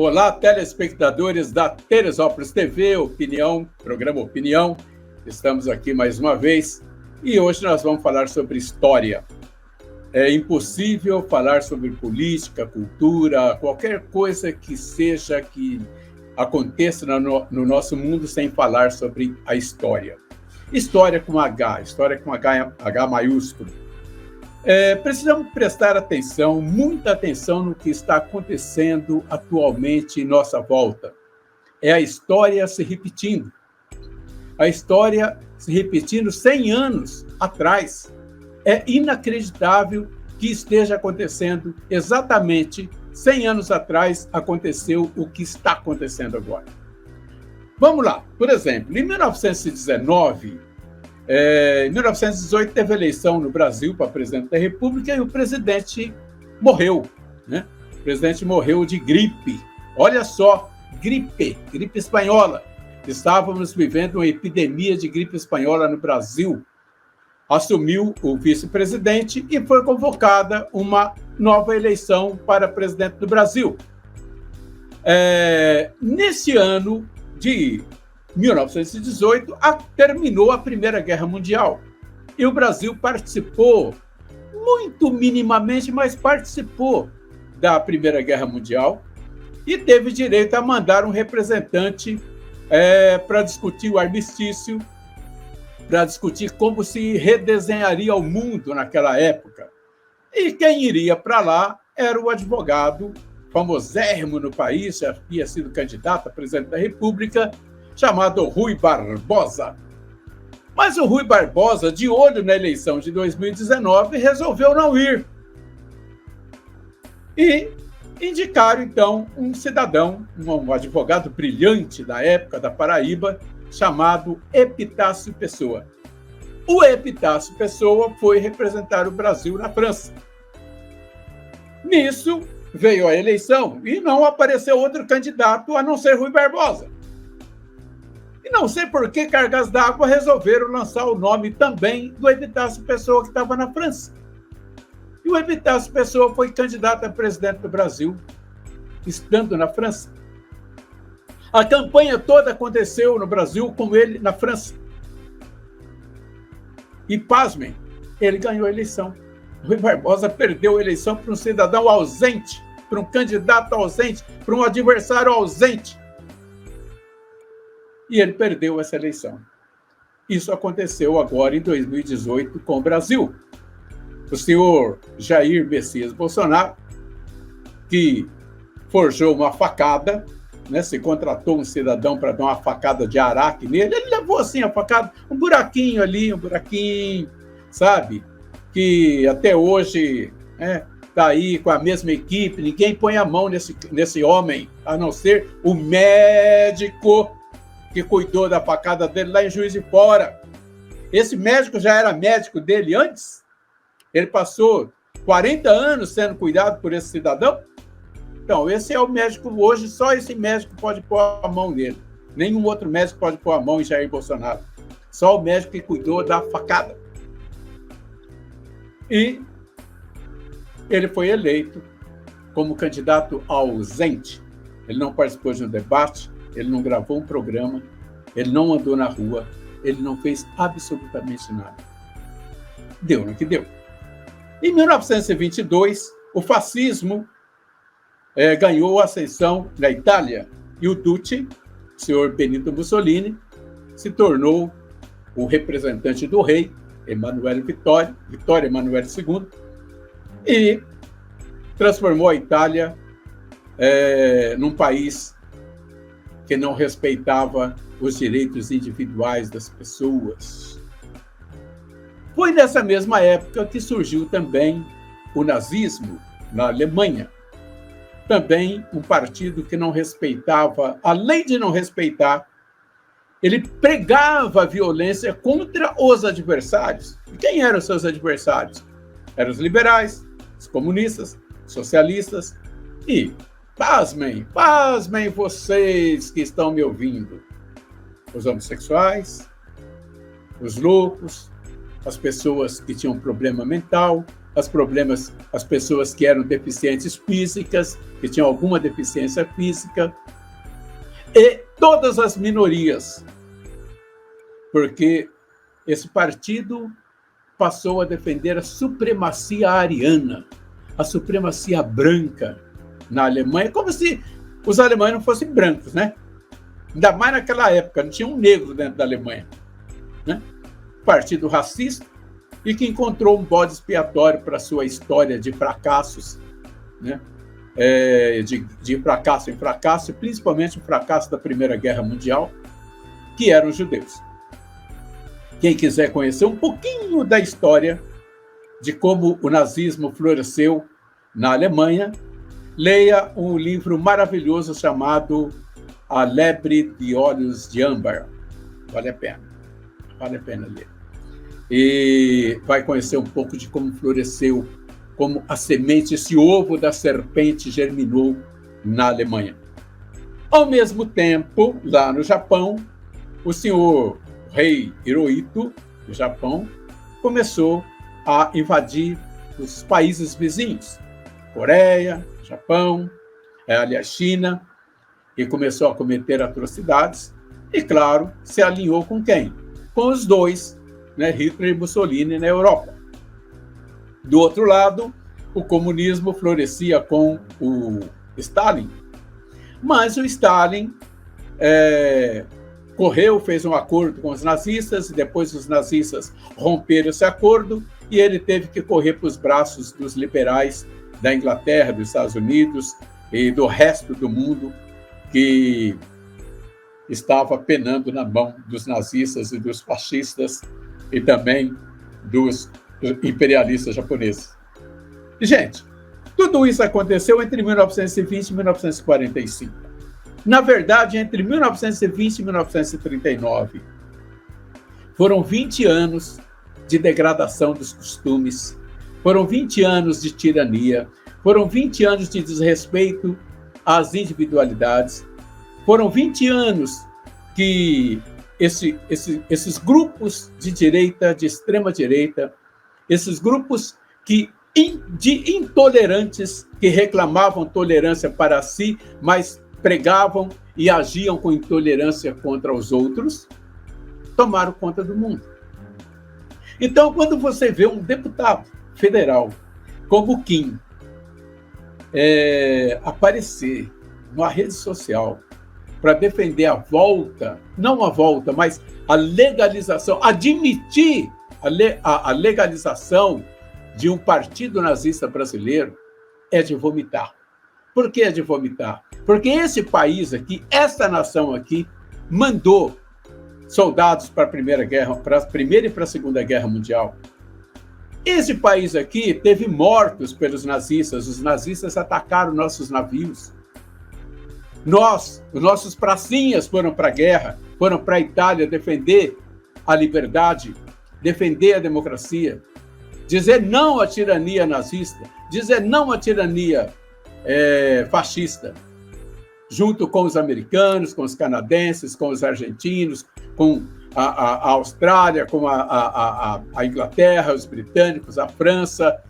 Olá, telespectadores da Teresópolis TV, Opinião, programa Opinião. Estamos aqui mais uma vez e hoje nós vamos falar sobre história. É impossível falar sobre política, cultura, qualquer coisa que seja que aconteça no nosso mundo sem falar sobre a história. História com H, história com H maiúsculo. Precisamos prestar atenção, muita atenção no que está acontecendo atualmente em nossa volta. É a história se repetindo. A história se repetindo 100 anos atrás. É inacreditável que esteja acontecendo exatamente 100 anos atrás aconteceu o que está acontecendo agora. Vamos lá. Por exemplo, em 1919, em 1918 teve eleição no Brasil para presidente da República e o presidente morreu, né? O presidente morreu de gripe. Olha só, gripe espanhola. Estávamos vivendo uma epidemia de gripe espanhola no Brasil. Assumiu o vice-presidente e foi convocada uma nova eleição para presidente do Brasil. Nesse ano de 1918, terminou a Primeira Guerra Mundial. E o Brasil participou, muito minimamente, mas participou da Primeira Guerra Mundial e teve direito a mandar um representante para discutir o armistício, para discutir como se redesenharia o mundo naquela época. E quem iria para lá era o advogado, famosérrimo no país, já havia sido candidato a presidente da República, chamado Rui Barbosa. Mas o Rui Barbosa, de olho na eleição de 2019, resolveu não ir. E indicaram, então, um cidadão, um advogado brilhante da época, da Paraíba, chamado Epitácio Pessoa. O Epitácio Pessoa foi representar o Brasil na França. Nisso, veio a eleição e não apareceu outro candidato a não ser Rui Barbosa. E não sei por que cargas d'água resolveram lançar o nome também do Epitácio Pessoa, que estava na França. E o Epitácio Pessoa foi candidato a presidente do Brasil, estando na França. A campanha toda aconteceu no Brasil com ele na França. E, pasmem, ele ganhou a eleição. Rui Barbosa perdeu a eleição para um cidadão ausente, para um candidato ausente, para um adversário ausente. E ele perdeu essa eleição. Isso aconteceu agora em 2018 com o Brasil. O senhor Jair Messias Bolsonaro, que forjou uma facada, né, se contratou um cidadão para dar uma facada de araque nele, ele levou assim a facada, um buraquinho ali, sabe? Que até hoje está aí com a mesma equipe, ninguém põe a mão nesse homem, a não ser o médico que cuidou da facada dele lá em Juiz de Fora. Esse médico já era médico dele antes? Ele passou 40 anos sendo cuidado por esse cidadão? Então, esse é o médico hoje, só esse médico pode pôr a mão nele. Nenhum outro médico pode pôr a mão em Jair Bolsonaro. Só o médico que cuidou da facada. E ele foi eleito como candidato ausente. Ele não participou de um debate, ele não gravou um programa, ele não andou na rua, ele não fez absolutamente nada. Deu no que deu. Em 1922, o fascismo ganhou a ascensão na Itália e o Duce, o senhor Benito Mussolini, se tornou o representante do rei, Vitório Emanuele II, e transformou a Itália num país que não respeitava os direitos individuais das pessoas. Foi nessa mesma época que surgiu também o nazismo na Alemanha. Também um partido que não respeitava, além de não respeitar, ele pregava a violência contra os adversários. E quem eram os seus adversários? Eram os liberais, os comunistas, os socialistas e, pasmem vocês que estão me ouvindo, os homossexuais, os loucos, as pessoas que tinham problema mental, as pessoas que eram deficientes físicas, que tinham alguma deficiência física, e todas as minorias, porque esse partido passou a defender a supremacia ariana, a supremacia branca na Alemanha, como se os alemães não fossem brancos, né? Ainda mais naquela época, não tinha um negro dentro da Alemanha, né? Partido racista e que encontrou um bode expiatório para a sua história de fracassos, né? De fracasso em fracasso, principalmente o fracasso da Primeira Guerra Mundial, que eram os judeus. Quem quiser conhecer um pouquinho da história de como o nazismo floresceu na Alemanha, leia um livro maravilhoso chamado A Lebre de Olhos de Âmbar. Vale a pena ler. E vai conhecer um pouco de como floresceu, como a semente, esse ovo da serpente germinou na Alemanha. Ao mesmo tempo, lá no Japão, o senhor rei Hirohito, do Japão, começou a invadir os países vizinhos, Coreia, Japão, aliás, China, e começou a cometer atrocidades, e, claro, se alinhou com quem? Com os dois, né, Hitler e Mussolini na Europa. Do outro lado, o comunismo florescia com o Stalin, mas o Stalin fez um acordo com os nazistas, e depois os nazistas romperam esse acordo, e ele teve que correr para os braços dos liberais da Inglaterra, dos Estados Unidos e do resto do mundo que estava penando na mão dos nazistas e dos fascistas e também dos imperialistas japoneses. Gente, tudo isso aconteceu entre 1920 e 1945. Na verdade, entre 1920 e 1939. Foram 20 anos de degradação dos costumes, foram 20 anos de tirania, foram 20 anos de desrespeito às individualidades, foram 20 anos que esses grupos de direita, de extrema-direita, esses grupos de intolerantes que reclamavam tolerância para si, mas pregavam e agiam com intolerância contra os outros, tomaram conta do mundo. Então, quando você vê um deputado federal como Kim aparecer numa rede social para defender a volta, não a volta, mas a legalização, admitir a legalização de um partido nazista brasileiro, é de vomitar. Por que é de vomitar? Porque esse país aqui, essa nação aqui, mandou soldados para a Primeira e para a Segunda Guerra Mundial. Esse país aqui teve mortos pelos nazistas. Os nazistas atacaram nossos navios. Os nossos pracinhas foram para a guerra, foram para a Itália defender a liberdade, defender a democracia, dizer não à tirania nazista, dizer não à tirania fascista, junto com os americanos, com os canadenses, com os argentinos, com a Austrália, com a Inglaterra, os britânicos, a França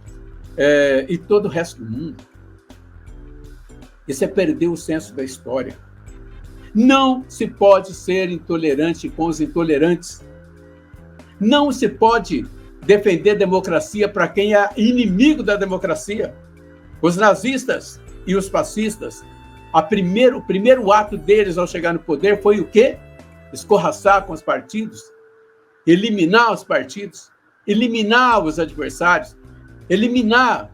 e todo o resto do mundo. Isso é perder o senso da história. Não se pode ser intolerante com os intolerantes. Não se pode defender democracia para quem é inimigo da democracia. Os nazistas e os fascistas, o primeiro ato deles ao chegar no poder foi o quê? Escorraçar com os partidos, eliminar os partidos, eliminar os adversários, eliminar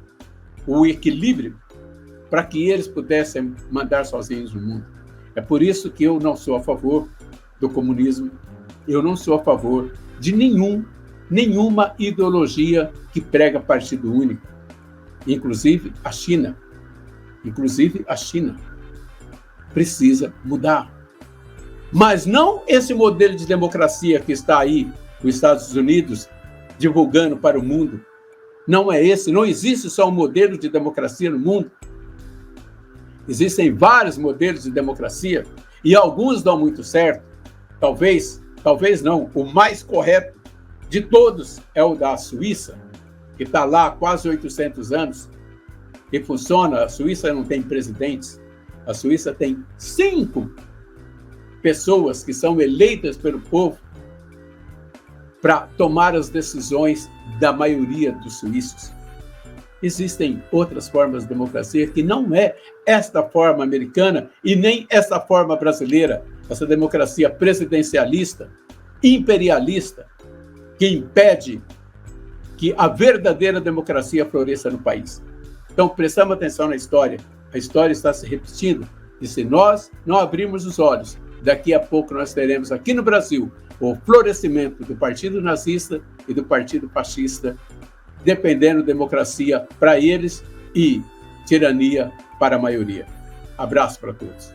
o equilíbrio para que eles pudessem mandar sozinhos no mundo. É por isso que eu não sou a favor do comunismo, eu não sou a favor de nenhuma ideologia que prega partido único, inclusive a China. Inclusive a China precisa mudar. Mas não esse modelo de democracia que está aí, os Estados Unidos, divulgando para o mundo. Não é esse, não existe só um modelo de democracia no mundo. Existem vários modelos de democracia e alguns dão muito certo. Talvez não, o mais correto de todos é o da Suíça, que está lá há quase 800 anos, que funciona. A Suíça não tem presidentes, a Suíça tem 5 pessoas que são eleitas pelo povo para tomar as decisões da maioria dos suíços. Existem outras formas de democracia que não é esta forma americana e nem essa forma brasileira, essa democracia presidencialista, imperialista, que impede que a verdadeira democracia floresça no país. Então, prestamos atenção na história. A história está se repetindo. E se nós não abrirmos os olhos, daqui a pouco nós teremos aqui no Brasil o florescimento do Partido Nazista e do Partido Fascista, dependendo de democracia para eles e tirania para a maioria. Abraço para todos.